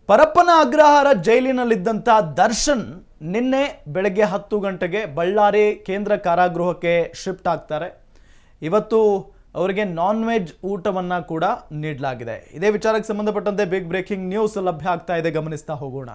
ಪರಪ್ಪನ ಅಗ್ರಹಾರ ಜೈಲಿನಲ್ಲಿದ್ದಂಥ ದರ್ಶನ್ ನಿನ್ನೆ ಬೆಳಗ್ಗೆ 10 ಗಂಟೆಗೆ ಬಳ್ಳಾರಿ ಕೇಂದ್ರ ಕಾರಾಗೃಹಕ್ಕೆ ಶಿಫ್ಟ್ ಆಗ್ತಾರೆ. ಇವತ್ತು ಅವರಿಗೆ ನಾನ್ ವೆಜ್ ಊಟವನ್ನು ಕೂಡ ನೀಡಲಾಗಿದೆ. ಇದೇ ವಿಚಾರಕ್ಕೆ ಸಂಬಂಧಪಟ್ಟಂತೆ ಬಿಗ್ ಬ್ರೇಕಿಂಗ್ ನ್ಯೂಸ್ ಲಭ್ಯ ಆಗ್ತಾ ಇದೆ, ಗಮನಿಸ್ತಾ ಹೋಗೋಣ.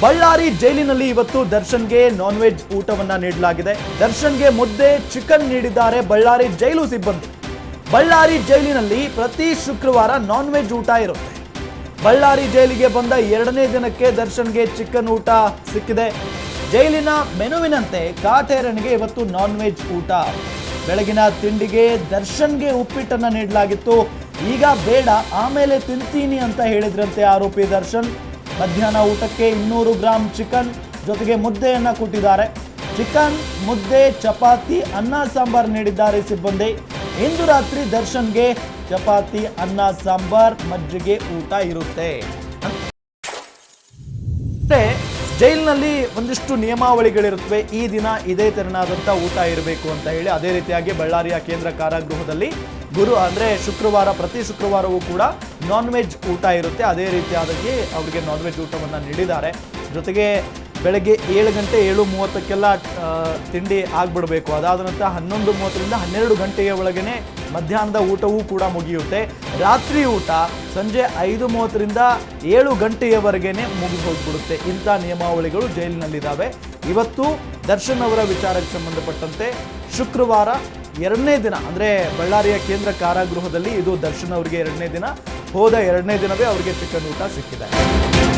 ಬಳ್ಳಾರಿ ಜೈಲಿನಲ್ಲಿ ಇವತ್ತು ದರ್ಶನ್ಗೆ ನಾನ್ ವೆಜ್ ಊಟವನ್ನ ನೀಡಲಾಗಿದೆ. ದರ್ಶನ್ಗೆ ಮುದ್ದೆ, ಚಿಕನ್ ನೀಡಿದ್ದಾರೆ ಬಳ್ಳಾರಿ ಜೈಲು ಸಿಬ್ಬಂದಿ. ಬಳ್ಳಾರಿ ಜೈಲಿನಲ್ಲಿ ಪ್ರತಿ ಶುಕ್ರವಾರ ನಾನ್ ವೆಜ್ ಊಟ ಇರುತ್ತೆ. ಬಳ್ಳಾರಿ ಜೈಲಿಗೆ ಬಂದ 2ನೇ ದಿನಕ್ಕೆ ದರ್ಶನ್ಗೆ ಚಿಕನ್ ಊಟ ಸಿಕ್ಕಿದೆ. ಜೈಲಿನ ಮೆನುವಿನಂತೆ ಕಾಟೇರನಿಗೆ ಇವತ್ತು ನಾನ್ ವೆಜ್ ಊಟ. ಬೆಳಗಿನ ತಿಂಡಿಗೆ ದರ್ಶನ್ಗೆ ಉಪ್ಪಿಟ್ಟನ್ನ ನೀಡಲಾಗಿತ್ತು. ಈಗ ಬೇಡ, ಆಮೇಲೆ ತಿಂತೀನಿ ಅಂತ ಹೇಳಿದ್ರಂತೆ ಆರೋಪಿ ದರ್ಶನ್. ಮಧ್ಯಾಹ್ನ ಊಟಕ್ಕೆ 200 ಗ್ರಾಂ ಚಿಕನ್ ಜೊತೆಗೆ ಮುದ್ದೆಯನ್ನ ಕೊಟ್ಟಿದ್ದಾರೆ. ಚಿಕನ್, ಮುದ್ದೆ, ಚಪಾತಿ, ಅನ್ನ ಸಾಂಬಾರ್ ನೀಡಿದ್ದಾರೆ ಸಿಬ್ಬಂದಿ. ಇಂದು ರಾತ್ರಿ ದರ್ಶನ್ಗೆ ಚಪಾತಿ, ಅನ್ನ ಸಾಂಬಾರ್, ಮಜ್ಜಿಗೆ ಊಟ ಇರುತ್ತೆ. ಜೈಲಿನಲ್ಲಿ ಒಂದಿಷ್ಟು ನಿಯಮಾವಳಿಗಳಿರುತ್ತವೆ. ಈ ದಿನ ಇದೇ ತೆರನಾದಂಥ ಊಟ ಇರಬೇಕು ಅಂತ ಹೇಳಿ. ಅದೇ ರೀತಿಯಾಗಿ ಬಳ್ಳಾರಿಯ ಕೇಂದ್ರ ಕಾರಾಗೃಹದಲ್ಲಿ ಶುಕ್ರವಾರ, ಪ್ರತಿ ಶುಕ್ರವಾರವೂ ಕೂಡ ನಾನ್ ವೆಜ್ ಊಟ ಇರುತ್ತೆ. ಅದೇ ರೀತಿಯಾಗಿ ಅವರಿಗೆ ನಾನ್ ವೆಜ್ ಊಟವನ್ನು ನೀಡಿದ್ದಾರೆ. ಜೊತೆಗೆ ಬೆಳಗ್ಗೆ 7 ಗಂಟೆ 7:30ಕ್ಕೆಲ್ಲ ತಿಂಡಿ ಆಗಿಬಿಡಬೇಕು. ಅದಾದ ನಂತರ 11:30ರಿಂದ 12 ಗಂಟೆಯ ಒಳಗನೆ ಮಧ್ಯಾಹ್ನದ ಊಟವೂ ಕೂಡ ಮುಗಿಯುತ್ತೆ. ರಾತ್ರಿ ಊಟ ಸಂಜೆ 5:30ರಿಂದ 7 ಗಂಟೆಯವರೆಗೇನೆ ಮುಗಿದು ಹೋಗ್ಬಿಡುತ್ತೆ. ಇಂಥ ನಿಯಮಾವಳಿಗಳು ಜೈಲಿನಲ್ಲಿದ್ದಾವೆ. ಇವತ್ತು ದರ್ಶನ್ ಅವರ ವಿಚಾರಕ್ಕೆ ಸಂಬಂಧಪಟ್ಟಂತೆ ಶುಕ್ರವಾರ 2ನೇ ದಿನ, ಅಂದರೆ ಬಳ್ಳಾರಿಯ ಕೇಂದ್ರ ಕಾರಾಗೃಹದಲ್ಲಿ ಇದು ದರ್ಶನ್ ಅವರಿಗೆ 2ನೇ ದಿನ. ಹೋದ 2ನೇ ದಿನವೇ ಅವರಿಗೆ ಚಿಕನ್ ಊಟ ಸಿಕ್ಕಿದೆ.